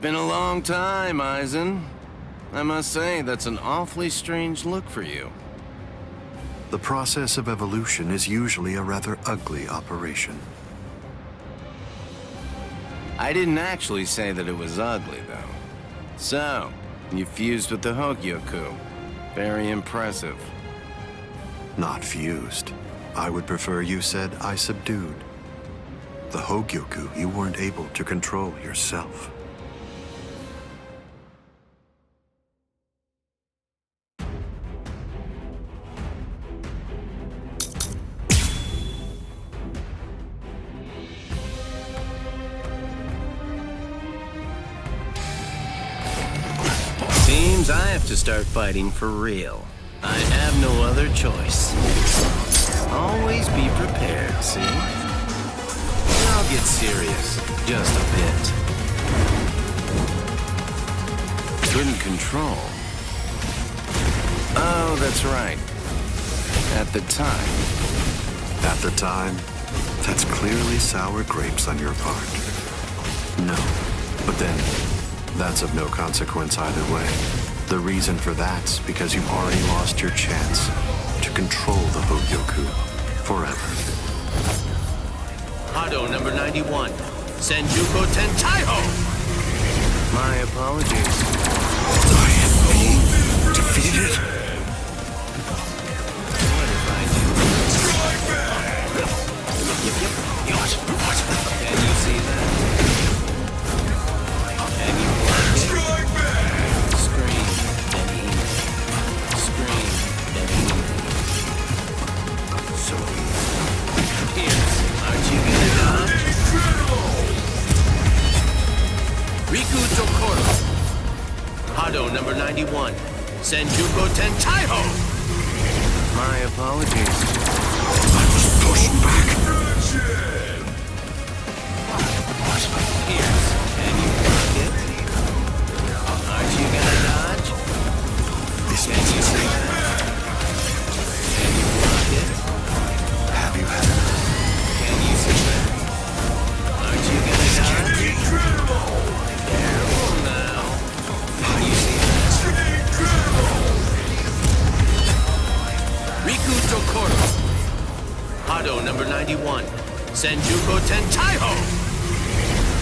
been a long time, Eisen. I must say, that's an awfully strange look for you. The process of evolution is usually a rather ugly operation. I didn't actually say that it was ugly, though. So, you fused with the Hogyoku. Very impressive. Not fused. I would prefer you said I subdued. The Hogyoku you weren't able to control yourself. Seems I have to start fighting for real. I have no other choice. Always be prepared, see? I'll get serious, just a bit. Couldn't control. Oh, that's right. At the time. At the time, that's clearly sour grapes on your part. No, but then, that's of no consequence either way. The reason for that's because you've already lost your chance to control the Hogyoku forever. Hado number 91, Senjuko Tentaiho! My apologies. I am being defeated? What if I do? Can you see that? Can you block it? Scream and eat. Scream and eat. So Pierce, aren't you gonna dodge? Riku Jokoro. Hado number 91, Senjuko Tentaiho! My apologies. I was pushed back. Pierce, can you block it? Aren't you gonna dodge? This Can you see that? Can you block it? Have you had it? Can you see that? Aren't you gonna dodge? Careful now. Can you see that? Riku Jokoro. Hado number 91, Senjuko Tentaiho!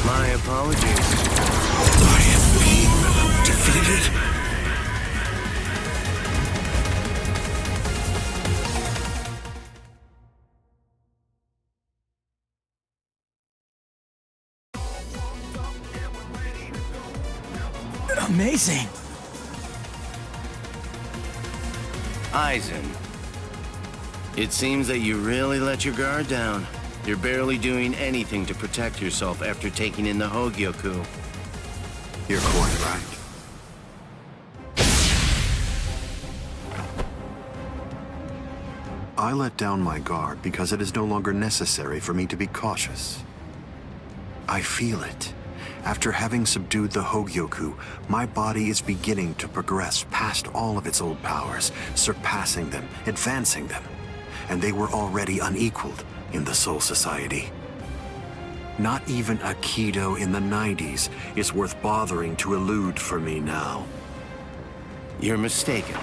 My apologies. I am being defeated. Amazing! Eisen. It seems that you really let your guard down. You're barely doing anything to protect yourself after taking in the Hogyoku. You're quite right. I let down my guard because it is no longer necessary for me to be cautious. I feel it. After having subdued the Hogyoku, my body is beginning to progress past all of its old powers, surpassing them, advancing them. And they were already unequaled in the Soul Society. Not even a Kido in the 90s is worth bothering to elude for me now. You're mistaken.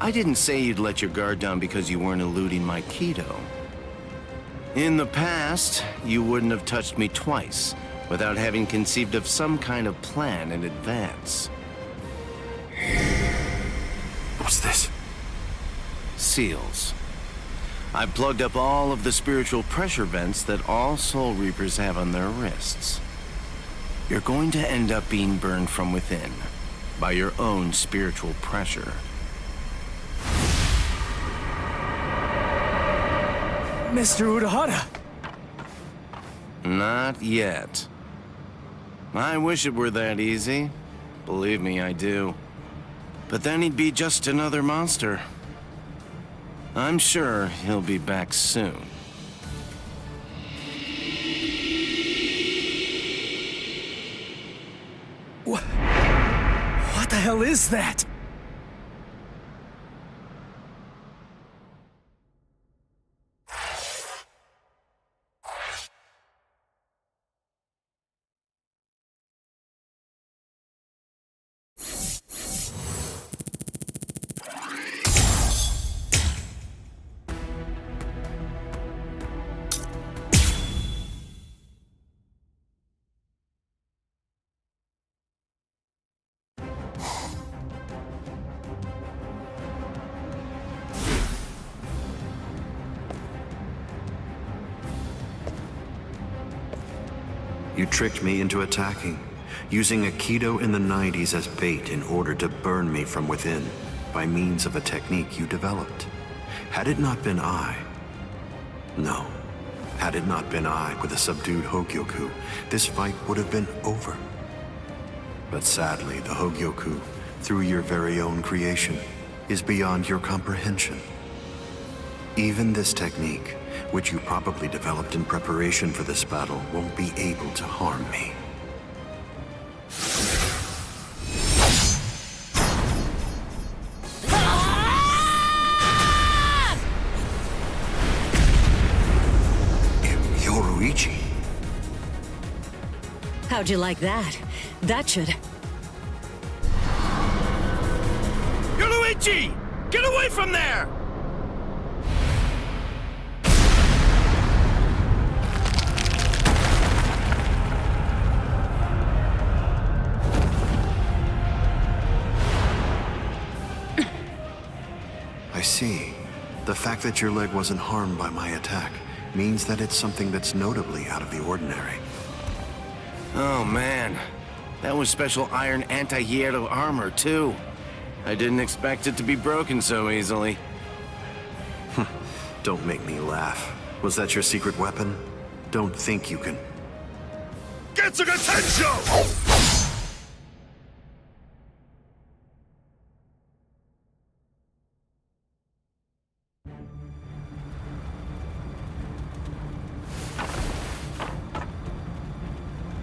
I didn't say you'd let your guard down because you weren't eluding my Kido. In the past, you wouldn't have touched me twice without having conceived of some kind of plan in advance. What's this? Seals. I've plugged up all of the spiritual pressure vents that all Soul Reapers have on their wrists. You're going to end up being burned from within by your own spiritual pressure. Mr. Urahara! Not yet. I wish it were that easy. Believe me, I do. But then he'd be just another monster. I'm sure he'll be back soon. What the hell is that? You tricked me into attacking, using Aikido in the 90s as bait in order to burn me from within, by means of a technique you developed. Had it not been I... No. Had it not been I with a subdued Hogyoku, this fight would have been over. But sadly, the Hogyoku, through your very own creation, is beyond your comprehension. Even this technique, which you probably developed in preparation for this battle, won't be able to harm me. Yoruichi. How'd you like that? That should... Yoruichi! Get away from there! I see. The fact that your leg wasn't harmed by my attack means that it's something that's notably out of the ordinary. Oh man, that was special iron anti-hierro armor too. I didn't expect it to be broken so easily. Don't make me laugh. Was that your secret weapon? Don't think you can... Getsuga Tensho!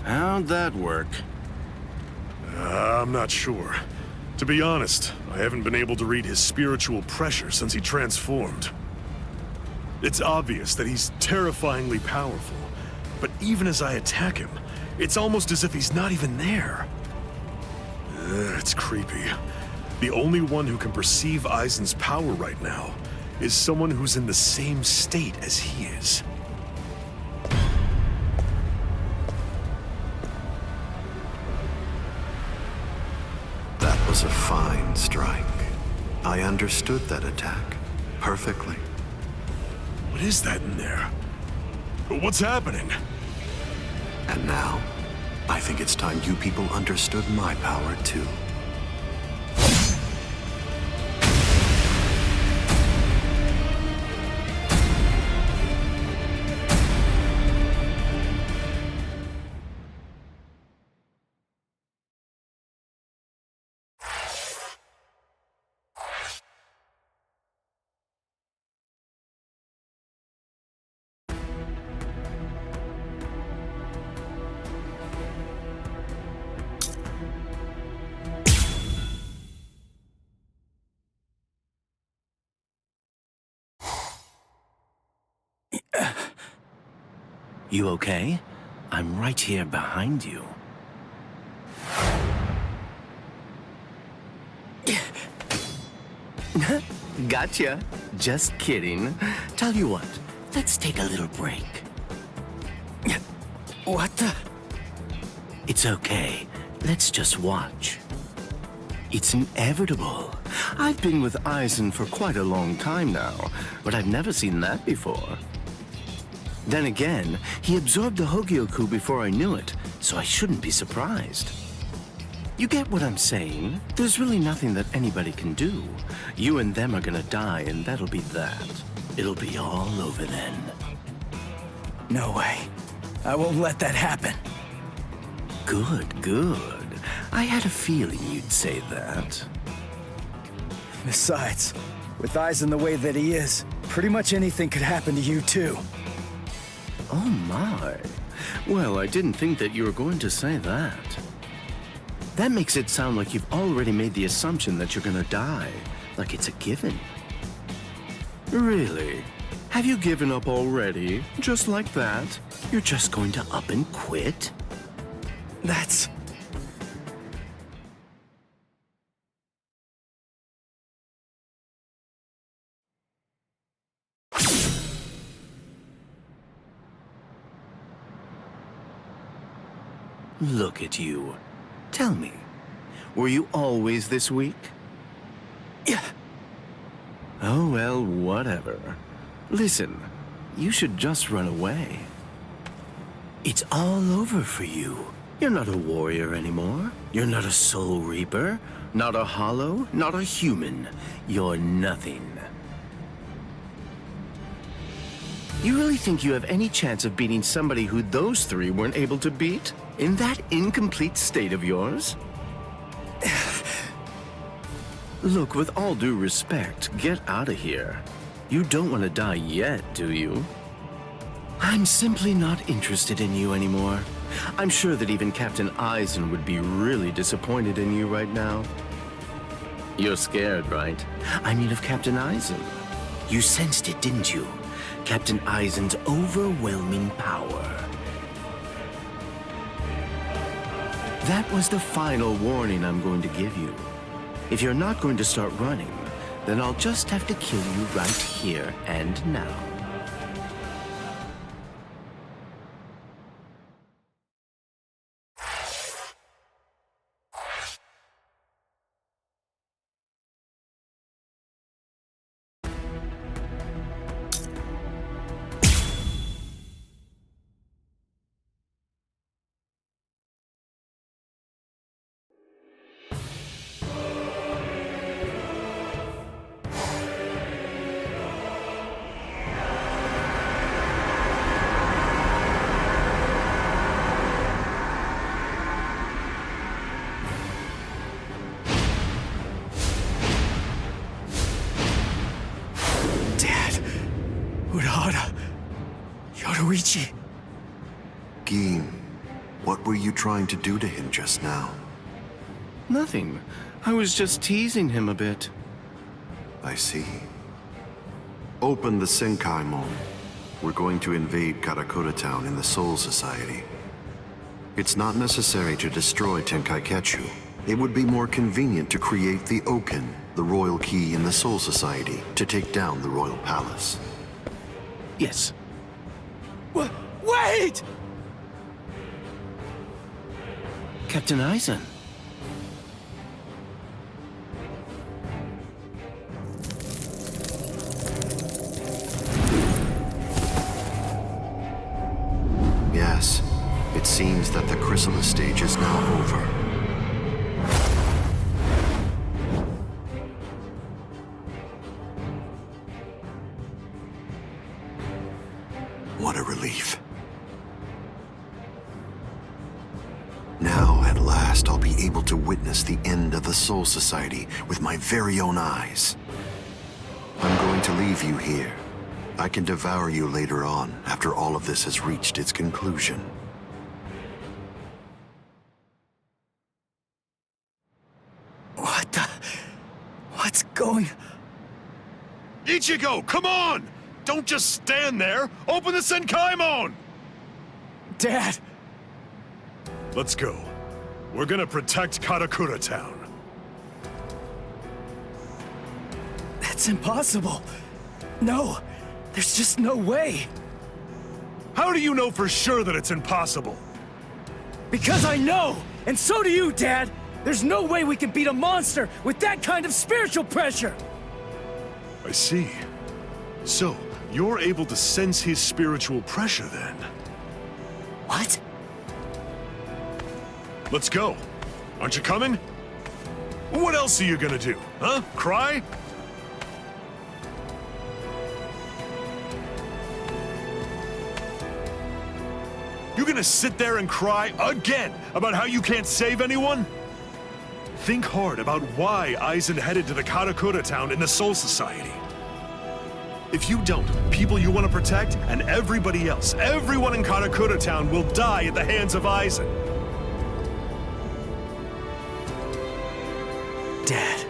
How'd that work? I'm not sure. To be honest, I haven't been able to read his spiritual pressure since he transformed. It's obvious that he's terrifyingly powerful, but even as I attack him, it's almost as if he's not even there. It's creepy. The only one who can perceive Aizen's power right now is someone who's in the same state as he is. That was a fine strike. I understood that attack perfectly. What is that in there? What's happening? And now, I think it's time you people understood my power too. You okay? I'm right here behind you. Gotcha. Just kidding. Tell you what, let's take a little break. What the? It's okay. Let's just watch. It's inevitable. I've been with Aizen for quite a long time now, but I've never seen that before. Then again, he absorbed the Hogyoku before I knew it, so I shouldn't be surprised. You get what I'm saying? There's really nothing that anybody can do. You and them are gonna die, and that'll be that. It'll be all over then. No way. I won't let that happen. Good, good. I had a feeling you'd say that. Besides, with Aizen the way that he is, pretty much anything could happen to you too. Oh my. Well, I didn't think that you were going to say that. That makes it sound like you've already made the assumption that you're gonna die, like it's a given. Really? Have you given up already? Just like that? You're just going to up and quit? That's... Look at you. Tell me, were you always this weak? Yeah. Oh, well, whatever. Listen, you should just run away. It's all over for you. You're not a warrior anymore. You're not a soul reaper, not a hollow, not a human. You're nothing. You really think you have any chance of beating somebody who those three weren't able to beat? In that incomplete state of yours? Look, with all due respect, get out of here. You don't want to die yet, do you? I'm simply not interested in you anymore. I'm sure that even Captain Eisen would be really disappointed in you right now. You're scared, right? I mean of Captain Eisen. You sensed it, didn't you? Captain Eisen's overwhelming power. That was the final warning I'm going to give you. If you're not going to start running, then I'll just have to kill you right here and now. Gin, what were you trying to do to him just now? Nothing. I was just teasing him a bit. I see. Open the Senkaimon. We're going to invade Karakura Town in the Soul Society. It's not necessary to destroy Tenkaiketsu. It would be more convenient to create the Oken, the royal key in the Soul Society, to take down the royal palace. Yes. Wait! Captain Eisen. Yes, it seems that the chrysalis stage is now over. What a relief. Now, at last, I'll be able to witness the end of the Soul Society with my very own eyes. I'm going to leave you here. I can devour you later on, after all of this has reached its conclusion. What's going... Ichigo, come on! Don't just stand there! Open the Senkaimon! Dad! Let's go. We're gonna protect Karakura Town. That's impossible. No, there's just no way. How do you know for sure that it's impossible? Because I know! And so do you, Dad! There's no way we can beat a monster with that kind of spiritual pressure! I see. So, you're able to sense his spiritual pressure then? What? Let's go. Aren't you coming? What else are you gonna do, huh? Cry? You gonna sit there and cry again about how you can't save anyone? Think hard about why Eisen headed to the Karakura Town in the Soul Society. If you don't, people you want to protect and everybody else, everyone in Karakura Town will die at the hands of Eisen. Dad,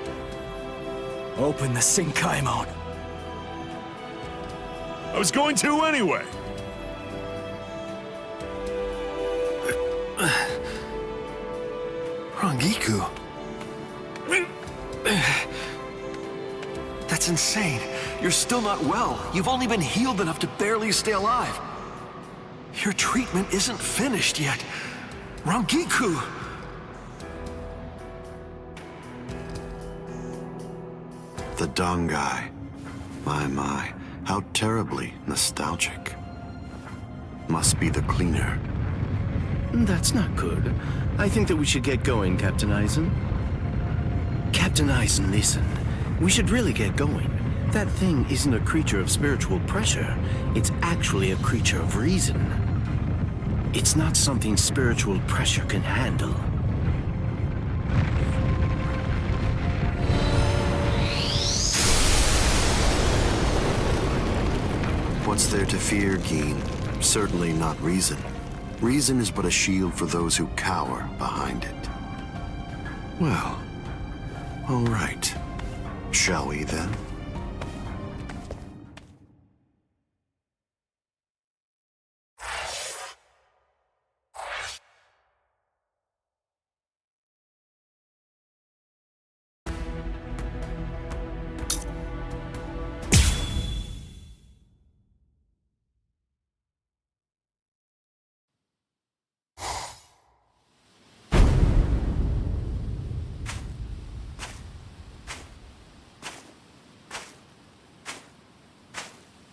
open the Senkaimon. I was going to anyway. Rangiku. That's insane. You're still not well. You've only been healed enough to barely stay alive. Your treatment isn't finished yet. Rangiku! The Dangai. My, how terribly nostalgic. Must be the cleaner. That's not good. I think that we should get going, Captain Eisen. Captain Eisen, listen. We should really get going. That thing isn't a creature of spiritual pressure. It's actually a creature of reason. It's not something spiritual pressure can handle. What's there to fear, Geen? Certainly not reason. Reason is but a shield for those who cower behind it. Well, all right. Shall we then?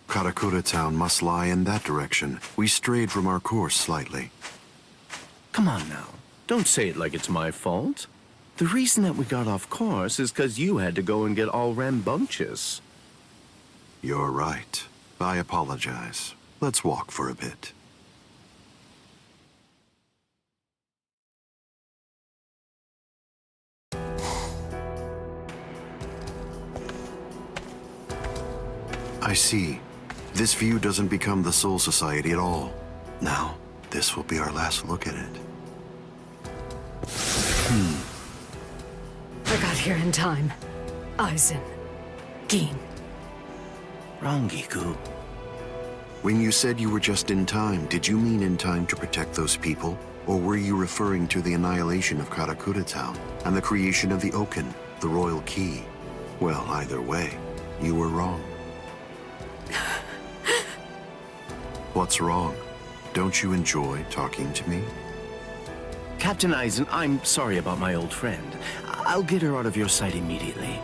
Karakura Town must lie in that direction. We strayed from our course slightly. Come on now. Don't say it like it's my fault. The reason that we got off course is because you had to go and get all rambunctious. You're right. I apologize. Let's walk for a bit. I see. This view doesn't become the Soul Society at all. Now, this will be our last look at it. I got here in time. Eisen. Geen. Rangiku. When you said you were just in time, did you mean in time to protect those people? Or were you referring to the annihilation of Karakura Town and the creation of the Oaken, the Royal Key? Well, either way, you were wrong. What's wrong? Don't you enjoy talking to me? Captain Eisen, I'm sorry about my old friend. I'll get her out of your sight immediately.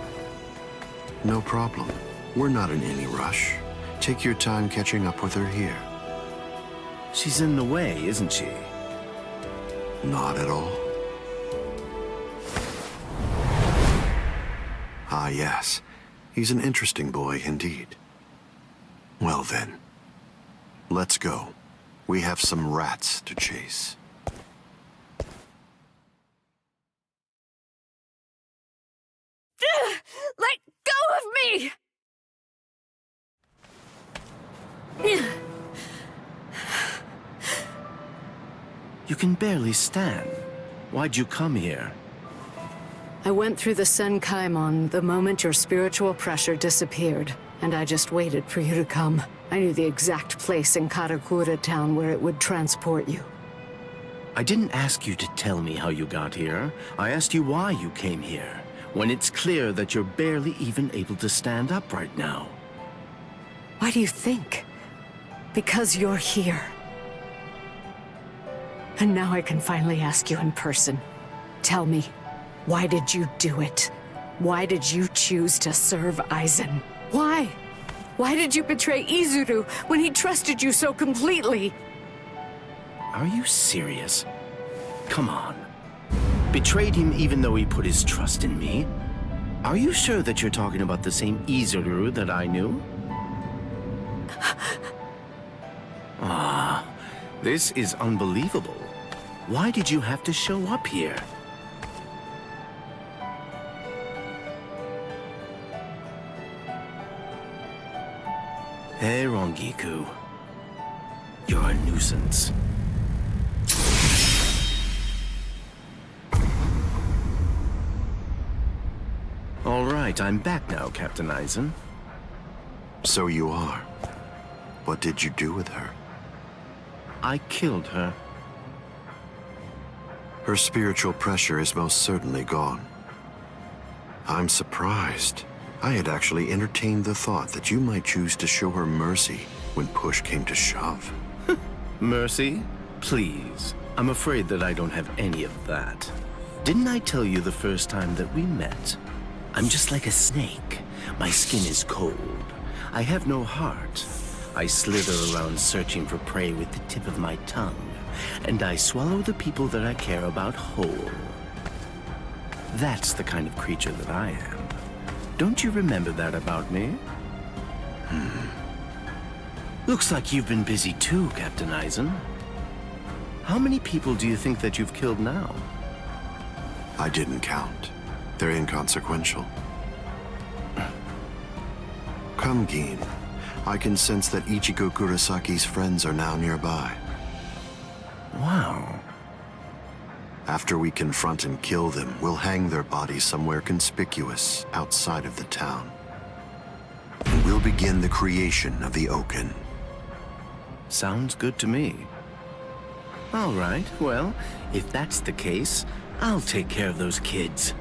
No problem. We're not in any rush. Take your time catching up with her here. She's in the way, isn't she? Not at all. Ah, yes. He's an interesting boy indeed. Well then, let's go. We have some rats to chase. Let go of me! You can barely stand. Why'd you come here? I went through the Senkaimon the moment your spiritual pressure disappeared, and I just waited for you to come. I knew the exact place in Karakura Town where it would transport you. I didn't ask you to tell me how you got here. I asked you why you came here, when it's clear that you're barely even able to stand up right now. Why do you think? Because you're here. And now I can finally ask you in person. Tell me, why did you do it? Why did you choose to serve Eisen? Why? Why did you betray Izuru when he trusted you so completely? Are you serious? Come on. Betrayed him even though he put his trust in me? Are you sure that you're talking about the same Izuru that I knew? Ah, this is unbelievable. Why did you have to show up here? Hey, Rangiku. You're a nuisance. All right, I'm back now, Captain Eisen. So you are. What did you do with her? I killed her. Her spiritual pressure is most certainly gone. I'm surprised. I had actually entertained the thought that you might choose to show her mercy when push came to shove. Mercy? Please. I'm afraid that I don't have any of that. Didn't I tell you the first time that we met? I'm just like a snake. My skin is cold. I have no heart. I slither around searching for prey with the tip of my tongue, and I swallow the people that I care about whole. That's the kind of creature that I am. Don't you remember that about me? Looks like you've been busy too, Captain Eisen. How many people do you think that you've killed now? I didn't count. They're inconsequential. Come, Gin. I can sense that Ichigo Kurasaki's friends are now nearby. Wow. After we confront and kill them, we'll hang their bodies somewhere conspicuous outside of the town. And we'll begin the creation of the Oaken. Sounds good to me. All right, well, if that's the case, I'll take care of those kids.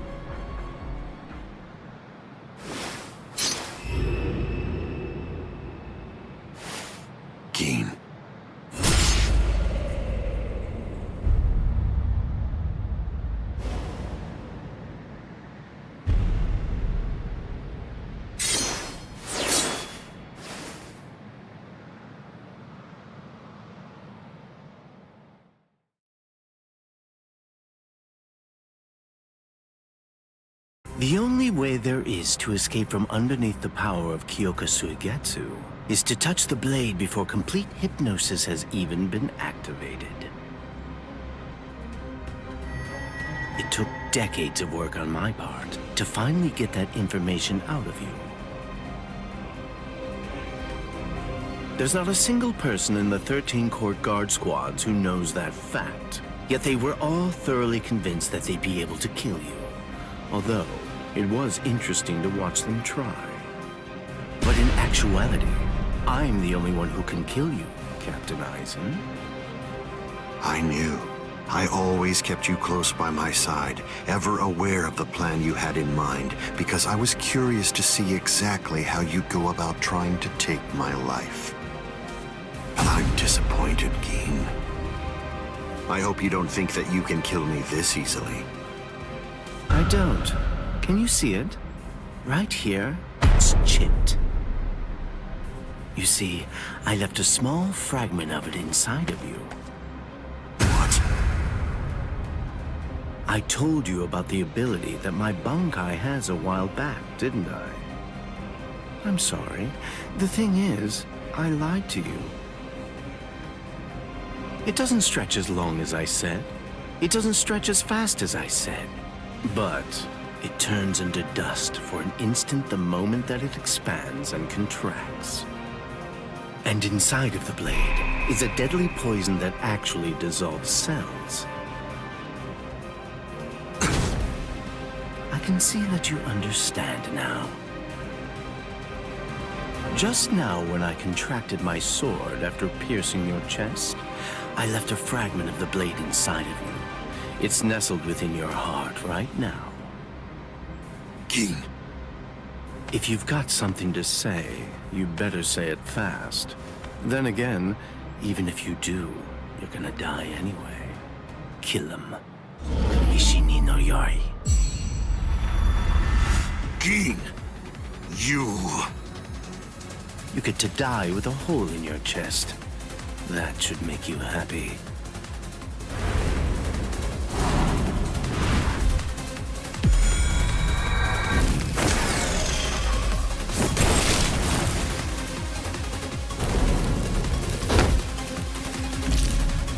Gin. The only way there is to escape from underneath the power of Kyoka Suigetsu is to touch the blade before complete hypnosis has even been activated. It took decades of work on my part to finally get that information out of you. There's not a single person in the 13 court guard squads who knows that fact, yet they were all thoroughly convinced that they'd be able to kill you. Although, it was interesting to watch them try. But in actuality, I'm the only one who can kill you, Captain Eisen. I knew. I always kept you close by my side, ever aware of the plan you had in mind, because I was curious to see exactly how you'd go about trying to take my life. But I'm disappointed, Gin. I hope you don't think that you can kill me this easily. I don't. Can you see it? Right here, it's chipped. You see, I left a small fragment of it inside of you. What? I told you about the ability that my Bankai has a while back, didn't I? I'm sorry. The thing is, I lied to you. It doesn't stretch as long as I said. It doesn't stretch as fast as I said. But it turns into dust for an instant the moment that it expands and contracts. And inside of the blade is a deadly poison that actually dissolves cells. I can see that you understand now. Just now, when I contracted my sword after piercing your chest, I left a fragment of the blade inside of you. It's nestled within your heart right now. Gin. If you've got something to say, you better say it fast. Then again, even if you do, you're gonna die anyway. Kill him. Ishini no Yori. Gin! You... You get to die with a hole in your chest. That should make you happy.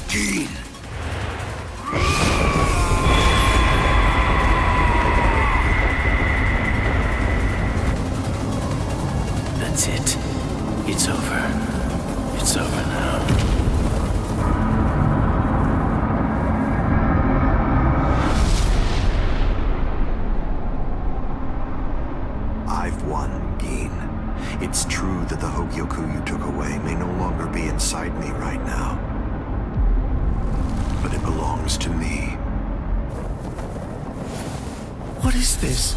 Gin! That's it. It's over. It's over now. I've won, Gin. It's true that the Hogyoku you took away may no longer be inside me right now. But it belongs to me. What is this?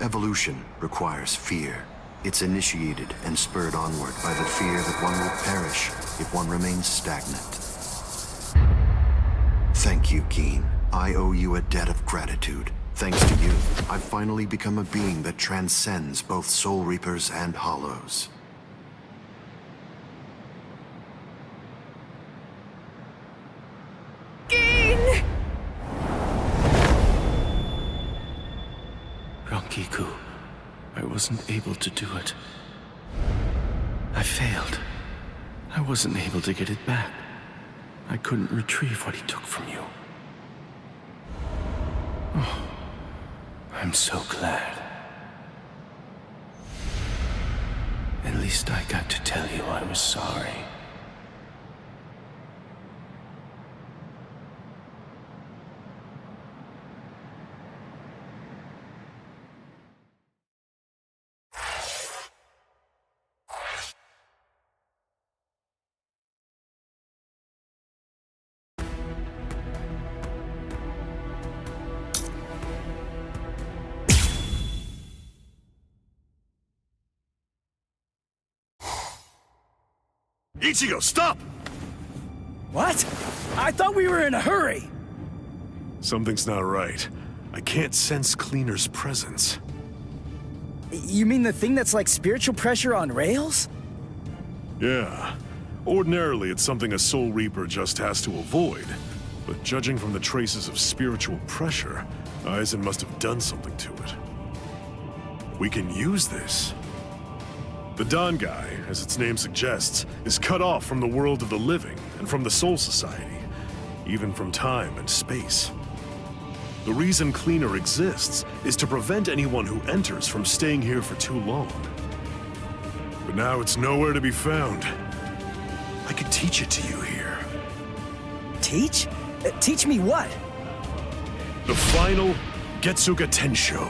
Evolution requires fear. It's initiated and spurred onward by the fear that one will perish if one remains stagnant. Thank you, Keen. I owe you a debt of gratitude. Thanks to you, I've finally become a being that transcends both Soul Reapers and Hollows. Rangiku, I wasn't able to do it. I failed. I wasn't able to get it back. I couldn't retrieve what he took from you. Oh, I'm so glad. At least I got to tell you I was sorry. Ichigo, stop! What? I thought we were in a hurry! Something's not right. I can't sense Cleaner's presence. You mean the thing that's like spiritual pressure on rails? Yeah. Ordinarily, it's something a Soul Reaper just has to avoid. But judging from the traces of spiritual pressure, Aizen must have done something to it. We can use this. The Dangai, as its name suggests, is cut off from the world of the living and from the Soul Society, even from time and space. The reason Cleaner exists is to prevent anyone who enters from staying here for too long. But now it's nowhere to be found. I could teach it to you here. Teach? Teach me what? The final Getsuga Tensho.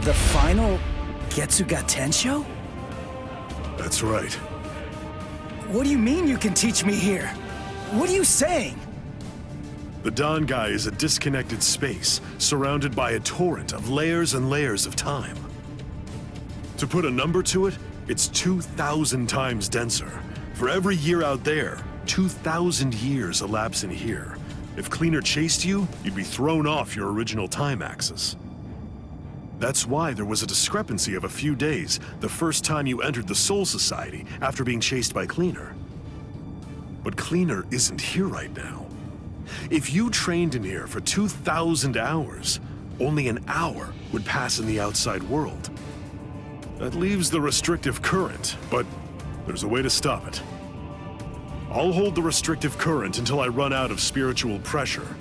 The final Getsuga Tensho? That's right. What do you mean you can teach me here? What are you saying? The Dangai is a disconnected space, surrounded by a torrent of layers and layers of time. To put a number to it, it's 2,000 times denser. For every year out there, 2,000 years elapse in here. If Cleaner chased you, you'd be thrown off your original time axis. That's why there was a discrepancy of a few days the first time you entered the Soul Society after being chased by Cleaner. But Cleaner isn't here right now. If you trained in here for 2,000 hours, only an hour would pass in the outside world. That leaves the restrictive current, but there's a way to stop it. I'll hold the restrictive current until I run out of spiritual pressure.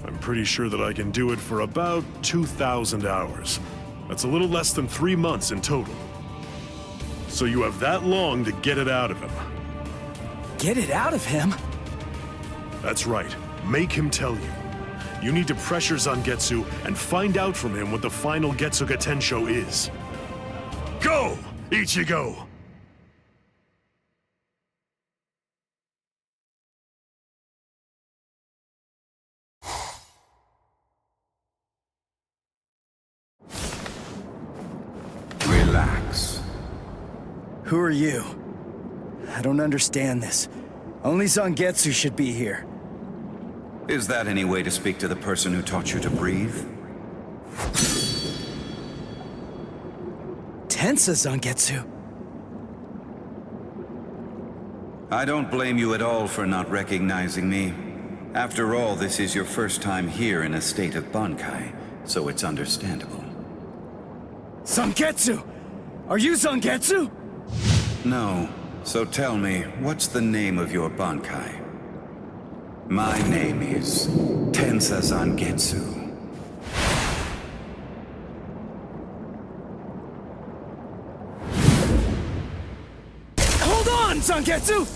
I'm pretty sure that I can do it for about 2,000 hours. That's a little less than 3 months in total. So you have that long to get it out of him. Get it out of him? That's right. Make him tell you. You need to pressure Zangetsu and find out from him what the final Getsuga Tensho is. Go, Ichigo! Relax. Who are you? I don't understand this. Only Zangetsu should be here. Is that any way to speak to the person who taught you to breathe? Tensa Zangetsu. I don't blame you at all for not recognizing me. After all, this is your first time here in a state of Bankai, so it's understandable. Zangetsu! Are you Zangetsu? No. So tell me, what's the name of your Bankai? My name is Tensa Zangetsu. Hold on, Zangetsu!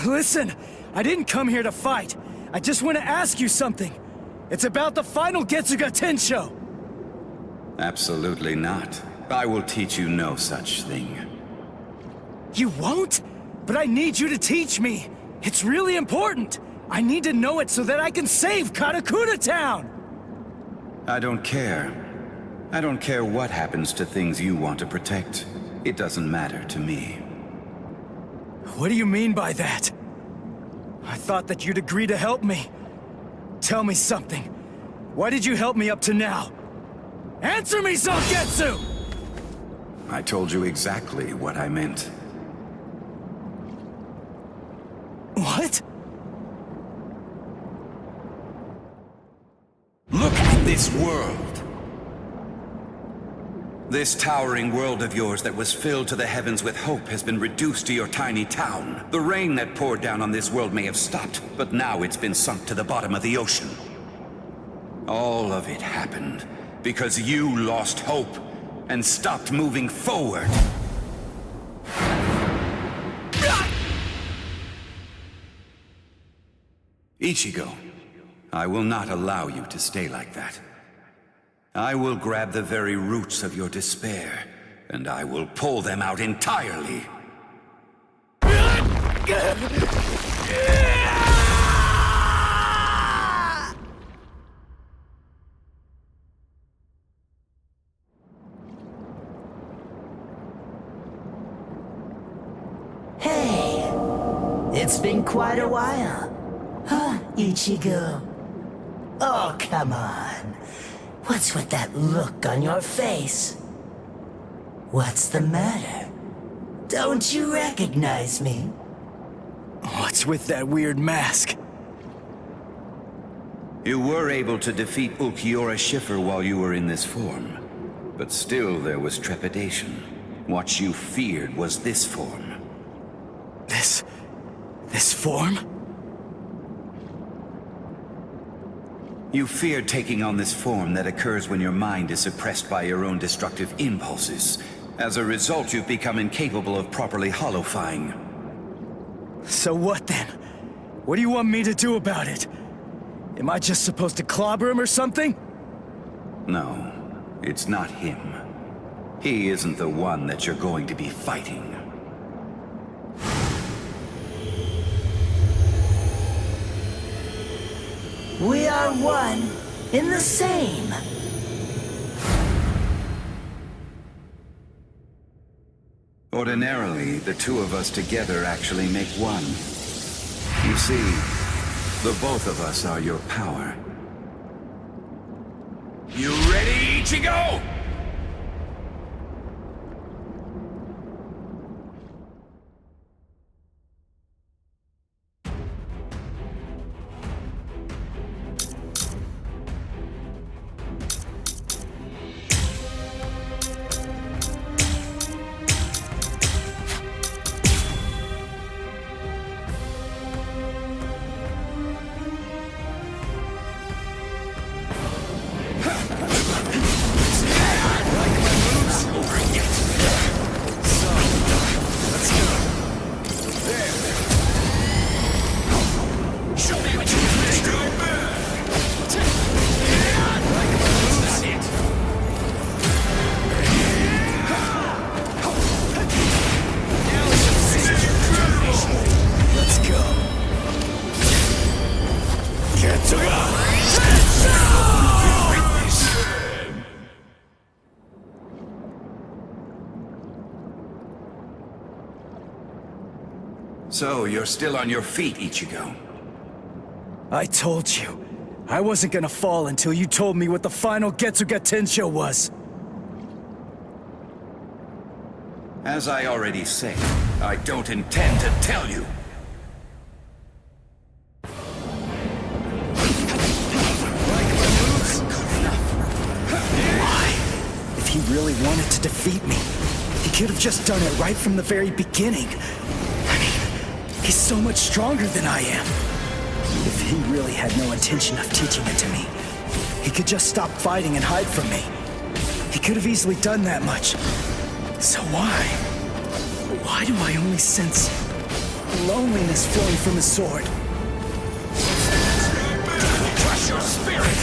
Listen, I didn't come here to fight. I just want to ask you something. It's about the final Getsuga Tensho. Absolutely not. I will teach you no such thing. You won't? But I need you to teach me. It's really important. I need to know it so that I can save Karakura Town. I don't care. I don't care what happens to things you want to protect. It doesn't matter to me. What do you mean by that? I thought that you'd agree to help me. Tell me something. Why did you help me up to now? Answer me, Zangetsu! I told you exactly what I meant. What? Look at this world! This towering world of yours that was filled to the heavens with hope has been reduced to your tiny town. The rain that poured down on this world may have stopped, but now it's been sunk to the bottom of the ocean. All of it happened because you lost hope and stopped moving forward. Ichigo, I will not allow you to stay like that. I will grab the very roots of your despair, and I will pull them out entirely. Hey, it's been quite a while. Huh, Ichigo? Oh, come on. What's with that look on your face? What's the matter? Don't you recognize me? What's with that weird mask? You were able to defeat Ulquiorra Schiffer while you were in this form. But still there was trepidation. What you feared was this form. This form? You feared taking on this form that occurs when your mind is suppressed by your own destructive impulses. As a result, you've become incapable of properly holofying. So what then? What do you want me to do about it? Am I just supposed to clobber him or something? No, it's not him. He isn't the one that you're going to be fighting. We are one in the same. Ordinarily, the two of us together actually make one. You see, the both of us are your power. You ready, Ichigo? So, you're still on your feet, Ichigo. I told you. I wasn't gonna fall until you told me what the final Getsuga Tensho was. As I already said, I don't intend to tell you. If he really wanted to defeat me, he could have just done it right from the very beginning. I mean, he's so much stronger than I am. If he really had no intention of teaching it to me, he could just stop fighting and hide from me. He could have easily done that much. So why? Why do I only sense loneliness flowing from his sword? Crush your spirit!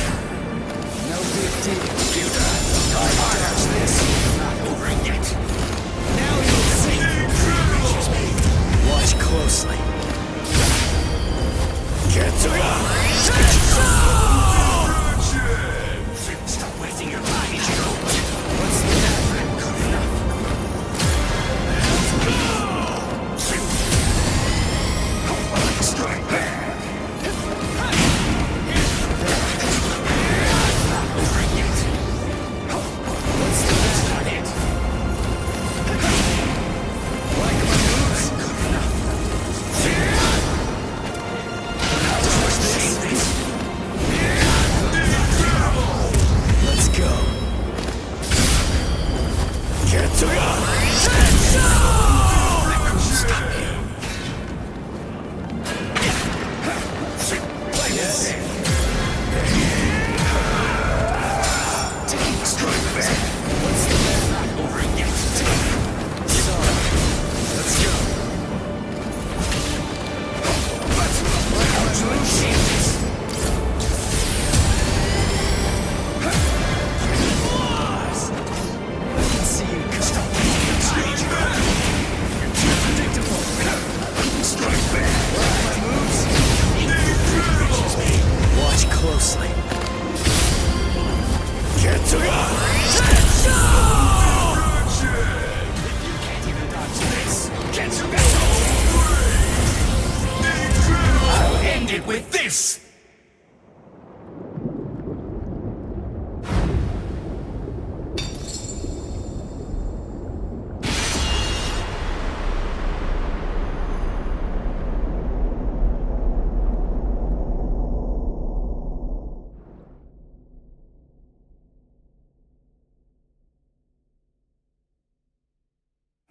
No big deal. Computer, your fire this is not over yet. Now you'll see. Watch closely. Stop wasting your time, Ichigo.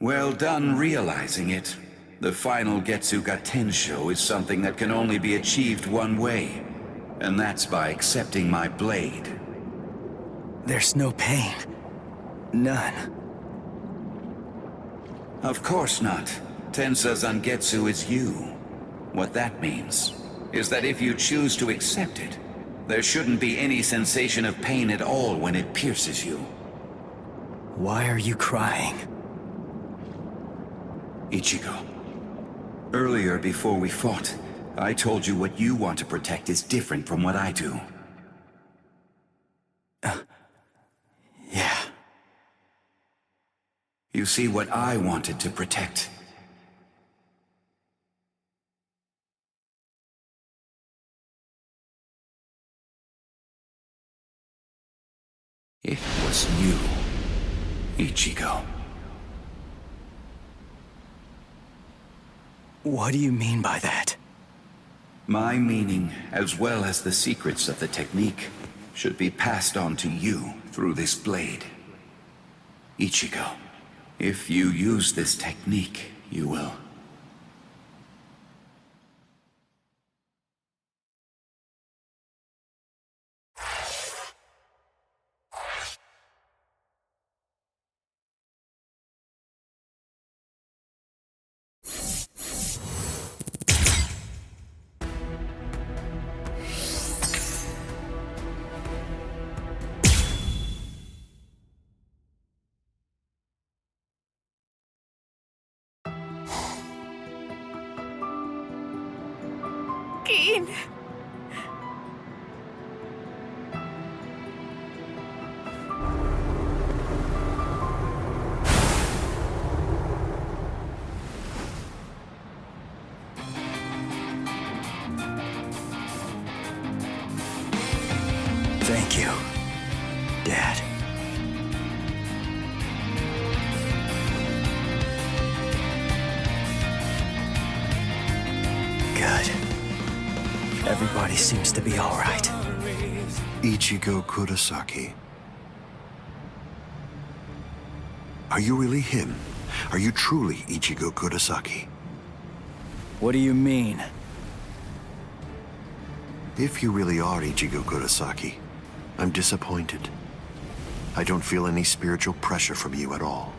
Well done realizing it. The final Getsuga Tensho is something that can only be achieved one way, and that's by accepting my blade. There's no pain. None. Of course not. Tensa Zangetsu is you. What that means is that if you choose to accept it, there shouldn't be any sensation of pain at all when it pierces you. Why are you crying? Ichigo. Earlier, before we fought, I told you what you want to protect is different from what I do. Yeah. You see, what I wanted to protect it was you, Ichigo. What do you mean by that? My meaning, as well as the secrets of the technique, should be passed on to you through this blade. Ichigo, if you use this technique, you will. Keen. Thank you, Dad. Good. Everybody seems to be all right. Ichigo Kurosaki. Are you really him? Are you truly Ichigo Kurosaki? What do you mean? If you really are Ichigo Kurosaki, I'm disappointed. I don't feel any spiritual pressure from you at all.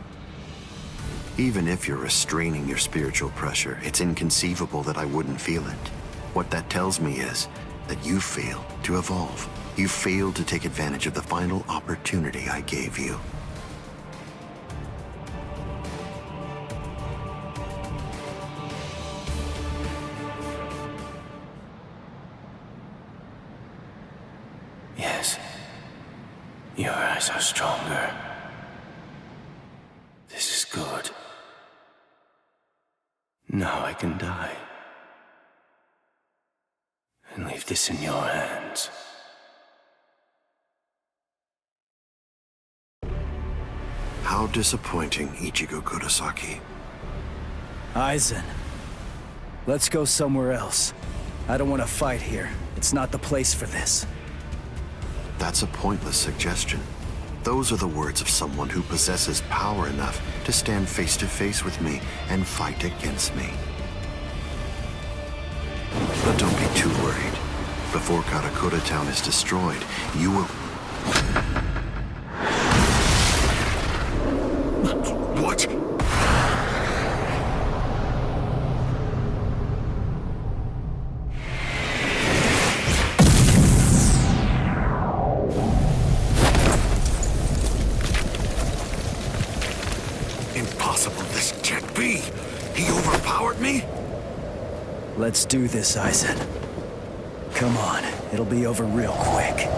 Even if you're restraining your spiritual pressure, it's inconceivable that I wouldn't feel it. What that tells me is that you failed to evolve. You failed to take advantage of the final opportunity I gave you. Yes. Your eyes are stronger. This is good. Now I can die. And leave this in your hands. How disappointing, Ichigo Kurosaki. Aizen. Let's go somewhere else. I don't want to fight here. It's not the place for this. That's a pointless suggestion. Those are the words of someone who possesses power enough to stand face to face with me and fight against me. But don't be too worried. Before Karakura Town is destroyed, you will... What? Impossible, this can't be! He overpowered me? Let's do this, Aizen. Come on, it'll be over real quick.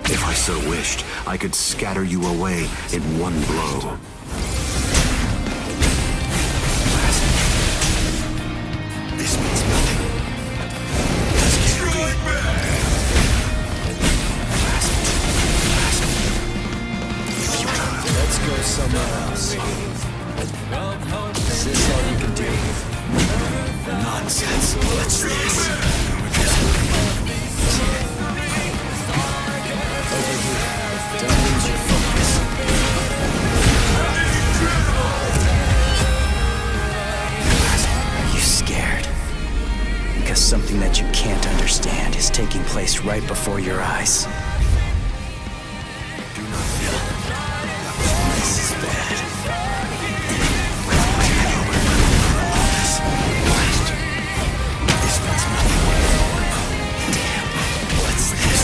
If I so wished, I could scatter you away in one blow. This means nothing. Strike back! right before your eyes. Do not feel. This is bad. This means nothing. Damn, what's this?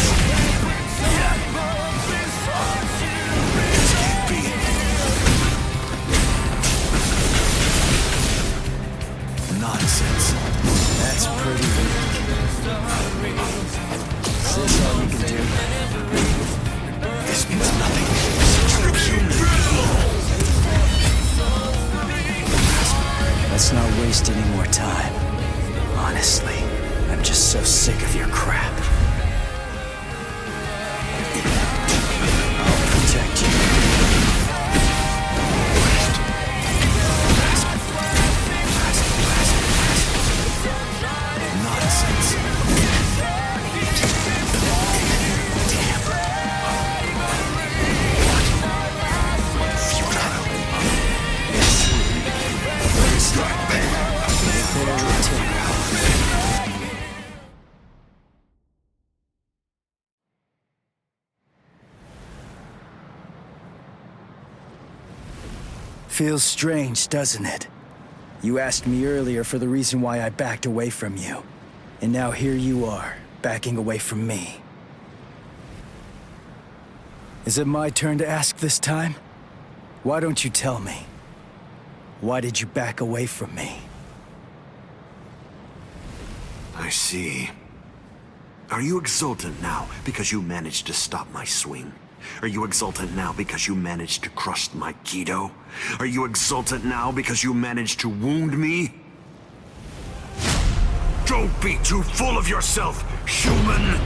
This can't be. Nonsense. That's pretty weak. Is this all you can do? This means nothing. You're a human being. Let's not waste any more time. Honestly, I'm just so sick of your crap. I'll protect you. Nonsense. Feels strange, doesn't it? You asked me earlier for the reason why I backed away from you. And now here you are, backing away from me. Is it my turn to ask this time? Why don't you tell me? Why did you back away from me? I see. Are you exultant now because you managed to stop my swing? Are you exultant now because you managed to crush my Kido? Are you exultant now because you managed to wound me? Don't be too full of yourself, human!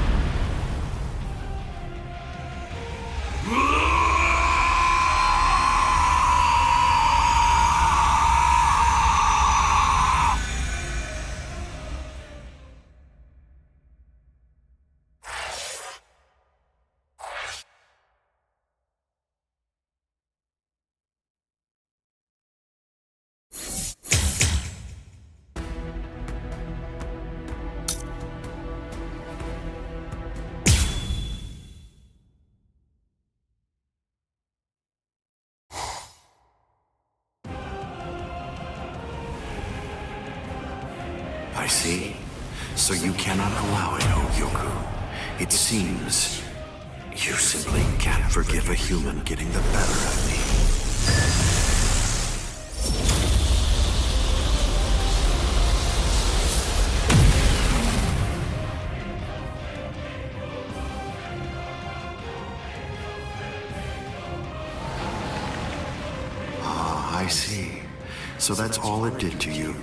I see. So you cannot allow it, Hogyoku. It seems you simply can't forgive a human getting the better of me. Ah, I see. So that's all it did to you.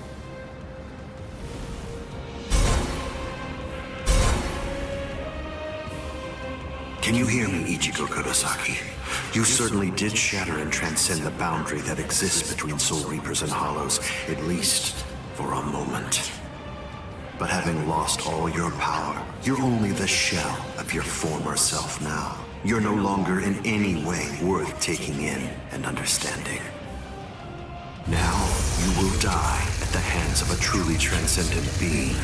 Can you hear me, Ichigo Kurosaki? You certainly did shatter and transcend the boundary that exists between Soul Reapers and Hollows, at least for a moment. But having lost all your power, you're only the shell of your former self now. You're no longer in any way worth taking in and understanding. Now, you will die at the hands of a truly transcendent being.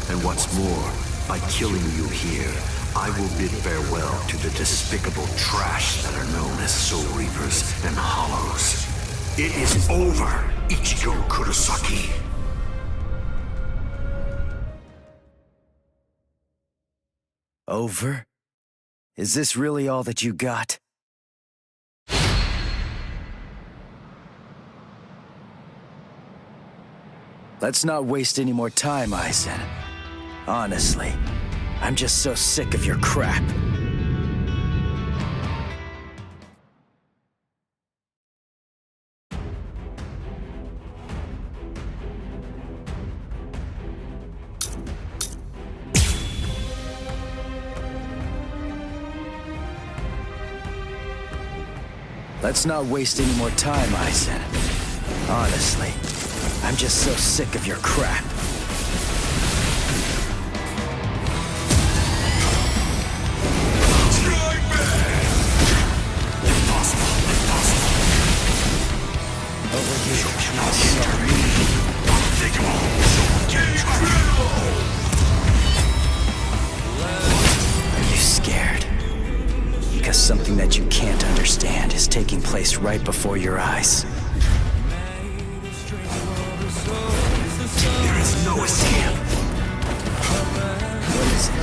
And what's more, by killing you here, I will bid farewell to the despicable trash that are known as Soul Reapers and Hollows. It is over, Ichigo Kurosaki. Over? Is this really all that you got? Let's not waste any more time, Aizen. Honestly, I'm just so sick of your crap. Let's not waste any more time, Aizen. Honestly, I'm just so sick of your crap. something that you can't understand is taking place right before your eyes. There is no escape. What is it?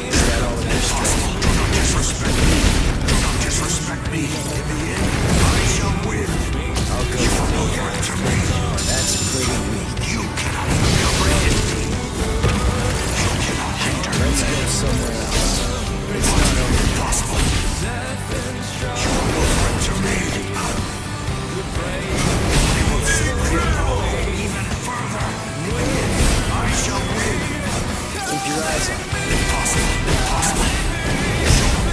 Is that all of your strength? Do not disrespect me. Do not disrespect me. In the end, I shall win. I'll go You for will the get to me. That's pretty weak. You cannot comprehend me. You cannot hinder me. Let's go somewhere else. It's not only Impossible. You will go right to me. I will sink your role even further. In the end, I shall win. keep your eyes on. Impossible. Impossible.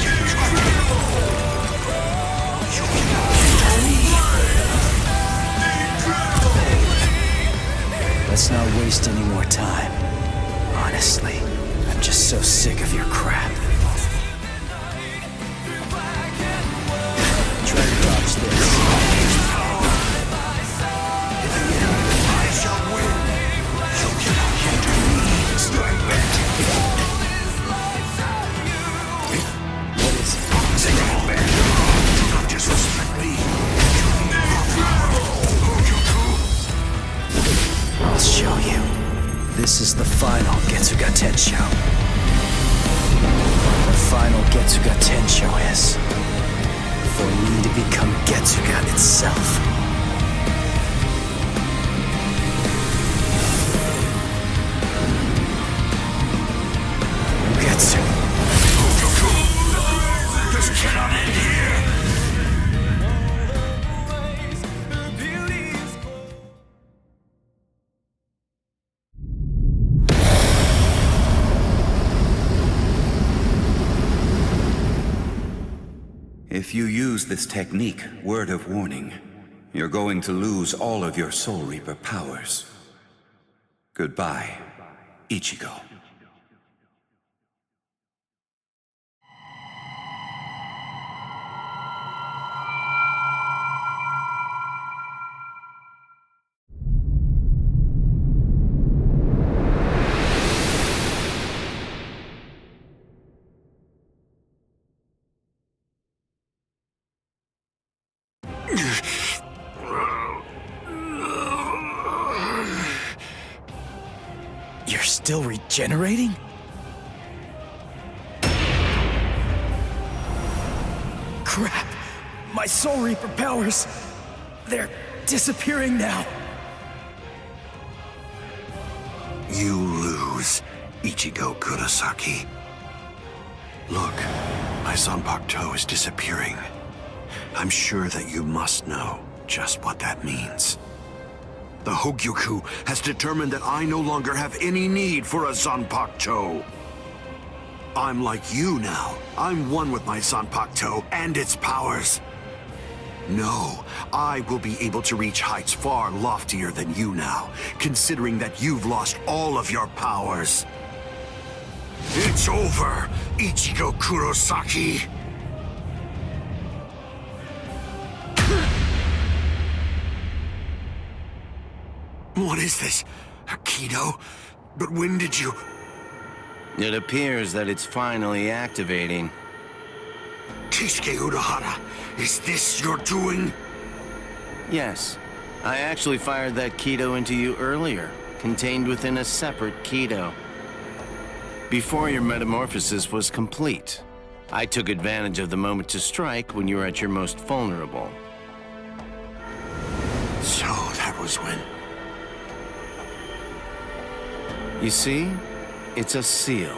You will get control. You cannot hinder me. Let's not waste any more time. Honestly, I'm just so sick of your crap. Try to dodge this. I shall win. You cannot hinder me. Strike back. What is it? Strike back. Do not disrespect me. I'll show you. This is the final Getsuga Tensho. The final Getsuga Tensho is for me to become Getsuga itself. Getsu. This cannot end here. If you use this technique, word of warning, you're going to lose all of your Soul Reaper powers. Goodbye, Ichigo. You're still regenerating? Crap! My Soul Reaper powers! They're disappearing now! You lose, Ichigo Kurosaki. Look, my Zanpakuto is disappearing. I'm sure that you must know just what that means. The Hogyoku has determined that I no longer have any need for a Zanpakuto. I'm like you now. I'm one with my Zanpakuto and its powers. No, I will be able to reach heights far loftier than you now, considering that you've lost all of your powers. It's over, Ichigo Kurosaki. What is this? A Kido? But when did you... It appears that it's finally activating. Kisuke Urahara, is this your doing? Yes. I actually fired that Kido into you earlier, contained within a separate Kido. Before your metamorphosis was complete, I took advantage of the moment to strike when you were at your most vulnerable. So that was when... You see? It's a seal.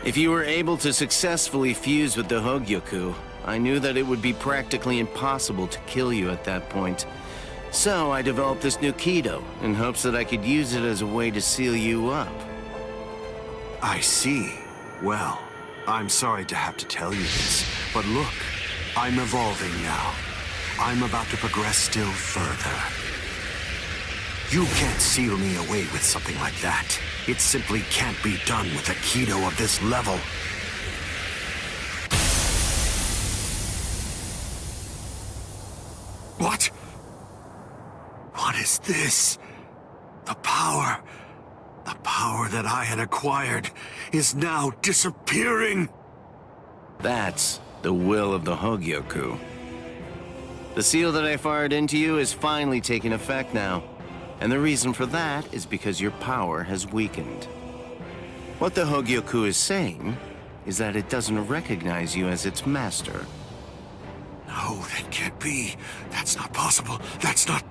If you were able to successfully fuse with the Hogyoku, I knew that it would be practically impossible to kill you at that point. So I developed this new Kido in hopes that I could use it as a way to seal you up. I see. Well, I'm sorry to have to tell you this, but look, I'm evolving now. I'm about to progress still further. You can't seal me away with something like that. It simply can't be done with a Kido of this level. What? What is this? The power power that I had acquired is now disappearing. That's the will of the Hogyoku. The seal that I fired into you is finally taking effect now. And the reason for that is because your power has weakened. What the Hogyoku is saying is that it doesn't recognize you as its master. No, that can't be. That's not possible. That's not...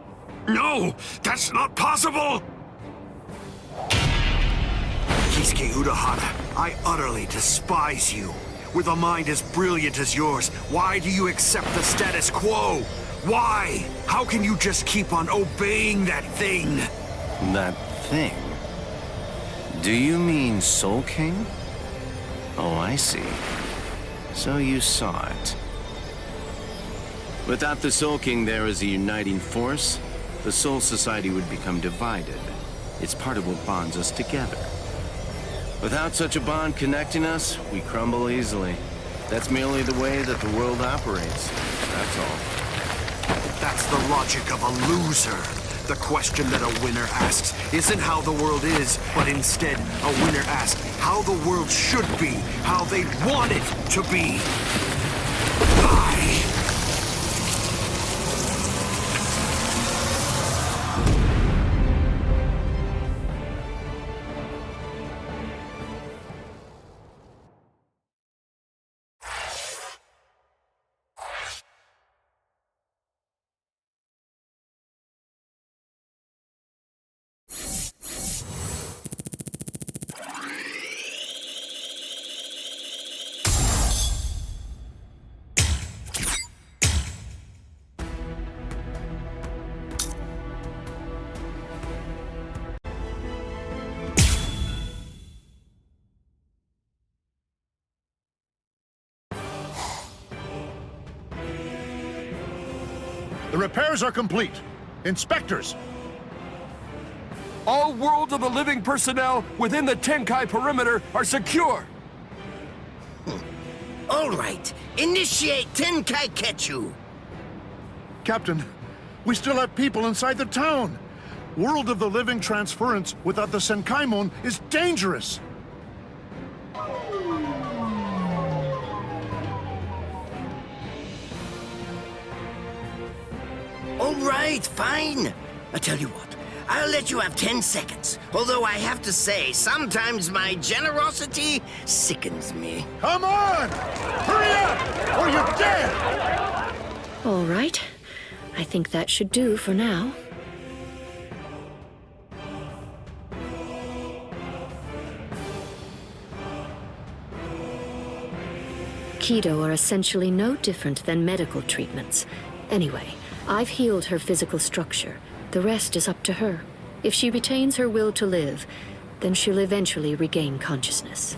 No! That's not possible! Kisuke Urahara, I utterly despise you. With a mind as brilliant as yours, why do you accept the status quo? Why? How can you just keep on obeying that thing? That thing? Do you mean Soul King? Oh, I see. So you saw it. Without the Soul King there as a uniting force, the Soul Society would become divided. It's part of what bonds us together. Without such a bond connecting us, we crumble easily. That's merely the way that the world operates. That's all. That's the logic of a loser. The question that a winner asks isn't how the world is, but instead, a winner asks how the world should be, how they want it to be. The repairs are complete. Inspectors! All World of the Living personnel within the Tenkai perimeter are secure. All right, initiate Tenkai Ketchu. Captain, we still have people inside the town. World of the Living transference without the Senkaimon is dangerous. All right, fine. I'll tell you what, I'll let you have 10 seconds. Although I have to say, sometimes my generosity sickens me. Come on! Hurry up, or you're dead! All right. I think that should do for now. Keto are essentially no different than medical treatments. Anyway, I've healed her physical structure. The rest is up to her. If she retains her will to live, then she'll eventually regain consciousness.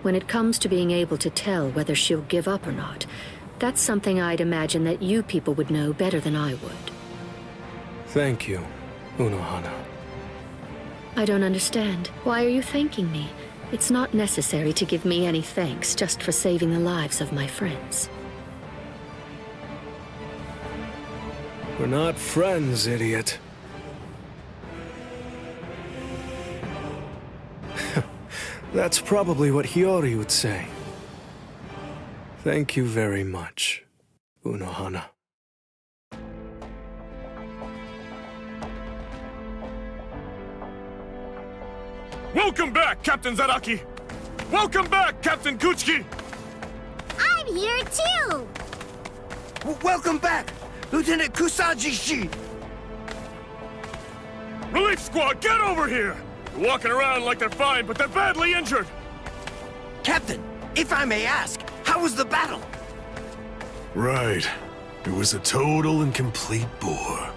When it comes to being able to tell whether she'll give up or not, that's something I'd imagine that you people would know better than I would. Thank you, Unohana. I don't understand. Why are you thanking me? It's not necessary to give me any thanks just for saving the lives of my friends. We're not friends, idiot. That's probably what Hiyori would say. Thank you very much, Unohana. Welcome back, Captain Zaraki! Welcome back, Captain Kuchiki! I'm here too! Welcome back, Lieutenant Kusaji-shi! Relief squad, get over here! They're walking around like they're fine, but they're badly injured! Captain, if I may ask, how was the battle? Right. It was a total and complete bore.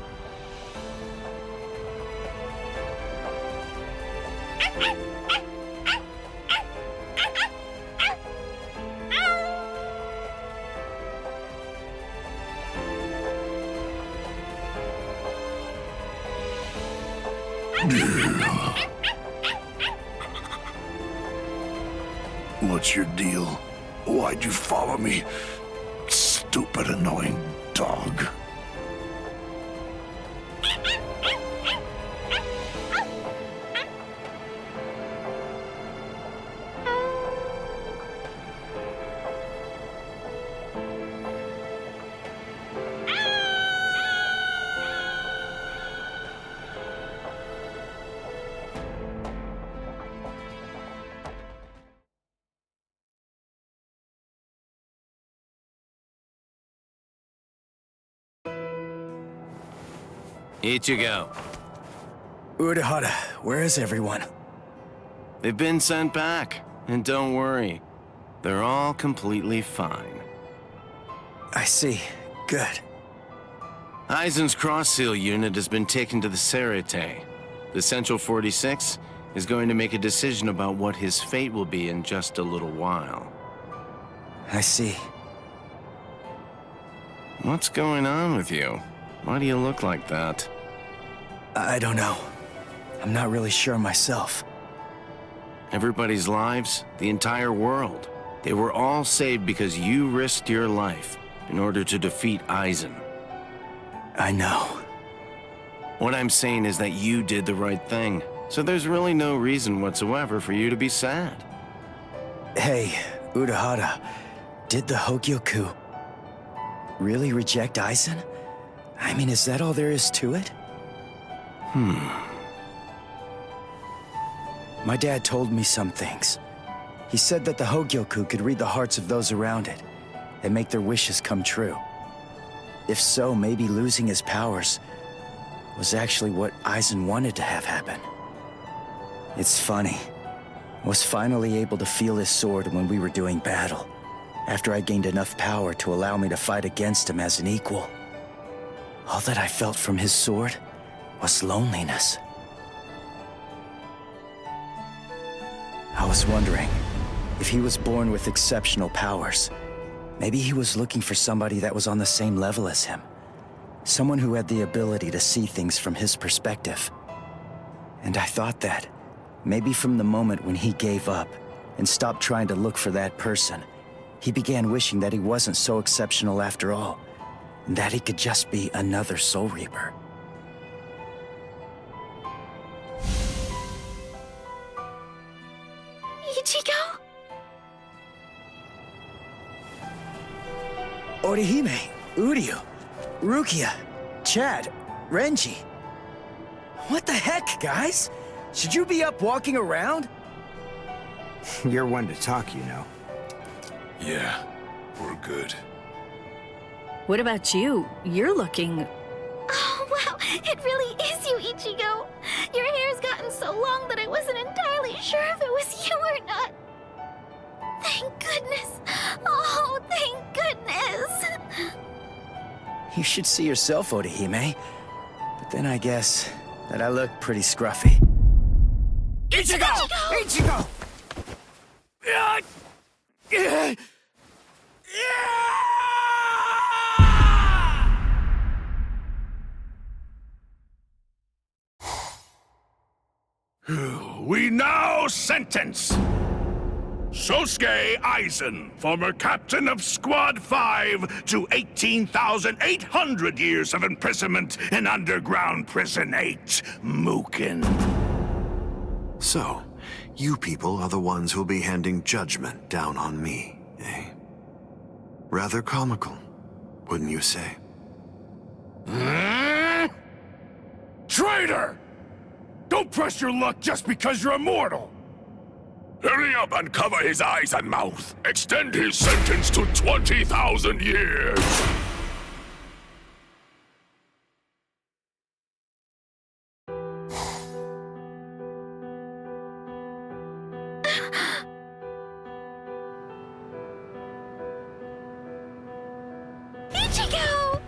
What's your deal? Why'd you follow me? Stupid, annoying dog. Ichigo. Urahara, where is everyone? They've been sent back. And don't worry, they're all completely fine. I see. Good. Aizen's cross-seal unit has been taken to the Serite. The Central 46 is going to make a decision about what his fate will be in just a little while. I see. What's going on with you? Why do you look like that? I don't know. I'm not really sure myself. Everybody's lives, the entire world, they were all saved because you risked your life in order to defeat Aizen. I know. What I'm saying is that you did the right thing, so there's really no reason whatsoever for you to be sad. Hey, Urahara, did the Hogyoku really reject Aizen? I mean, is that all there is to it? My dad told me some things. He said that the Hogyoku could read the hearts of those around it and make their wishes come true. If so, maybe losing his powers was actually what Aizen wanted to have happen. It's funny. I was finally able to feel his sword when we were doing battle, after I gained enough power to allow me to fight against him as an equal. All that I felt from his sword was loneliness. I was wondering, if he was born with exceptional powers, maybe he was looking for somebody that was on the same level as him. Someone who had the ability to see things from his perspective. And I thought that, maybe from the moment when he gave up and stopped trying to look for that person, he began wishing that he wasn't so exceptional after all, and that he could just be another Soul Reaper. Ichigo? Orihime, Uryu, Rukia, Chad, Renji. What the heck, guys? Should you be up walking around? You're one to talk, you know. Yeah, we're good. What about you? You're looking... Oh, wow, it really is you, Ichigo. Your hair's gotten so long that I wasn't entirely sure if it was you or not. Thank goodness. Oh, thank goodness. You should see yourself, Orihime. But then I guess that I look pretty scruffy. Ichigo! Ichigo! We now sentence Sosuke Aizen, former captain of Squad 5, to 18,800 years of imprisonment in Underground Prison 8, Mukin. So, you people are the ones who'll be handing judgment down on me, eh? Rather comical, wouldn't you say? Traitor! Don't press your luck just because you're immortal! Hurry up and cover his eyes and mouth. Extend his sentence to 20,000 years. Ichigo!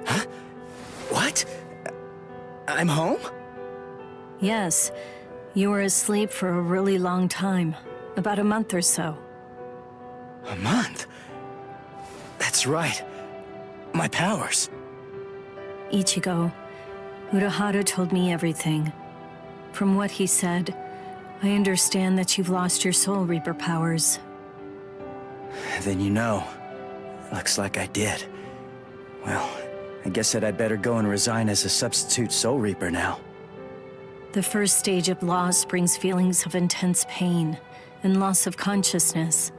Huh? What? I'm home? Yes, you were asleep for a really long time. About a month or so. A month? That's right. My powers. Ichigo, Urahara told me everything. From what he said, I understand that you've lost your Soul Reaper powers. Then you know. Looks like I did. Well, I guess that I'd better go and resign as a substitute Soul Reaper now. The first stage of loss brings feelings of intense pain and loss of consciousness,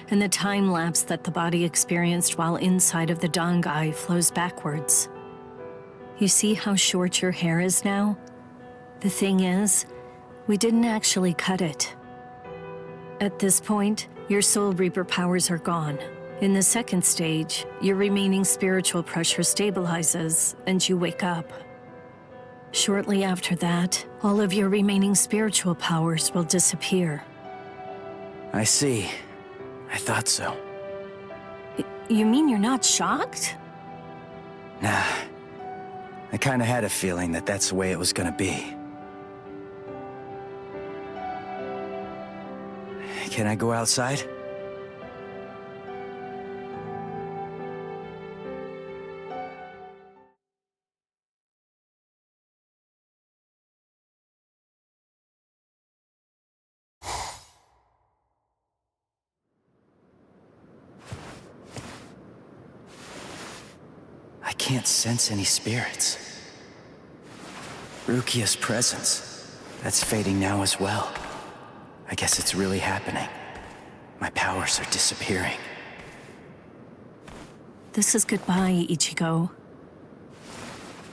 and the time lapse that the body experienced while inside of the Dangai flows backwards. You see how short your hair is now? The thing is, we didn't actually cut it. At this point, your Soul Reaper powers are gone, In the second stage, your remaining spiritual pressure stabilizes and you wake up. Shortly after that, all of your remaining spiritual powers will disappear. I see. I thought so. You mean you're not shocked? Nah. I kinda had a feeling that that's the way it was gonna be. Can I go outside? I can't sense any spirits. Rukia's presence, that's fading now as well. I guess it's really happening. My powers are disappearing. This is goodbye, Ichigo.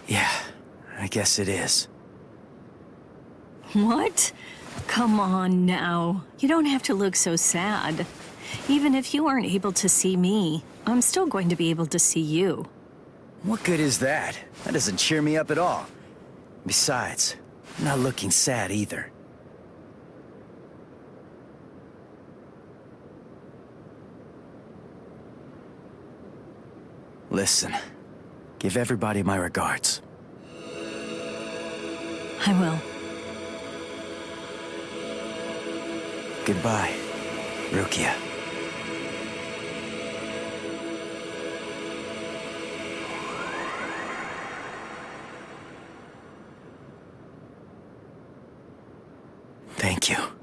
Yeah, I guess it is. What? Come on now. You don't have to look so sad. Even if you aren't able to see me, I'm still going to be able to see you. What good is that? That doesn't cheer me up at all. Besides, I'm not looking sad either. Listen, give everybody my regards. I will. Goodbye, Rukia. Thank you.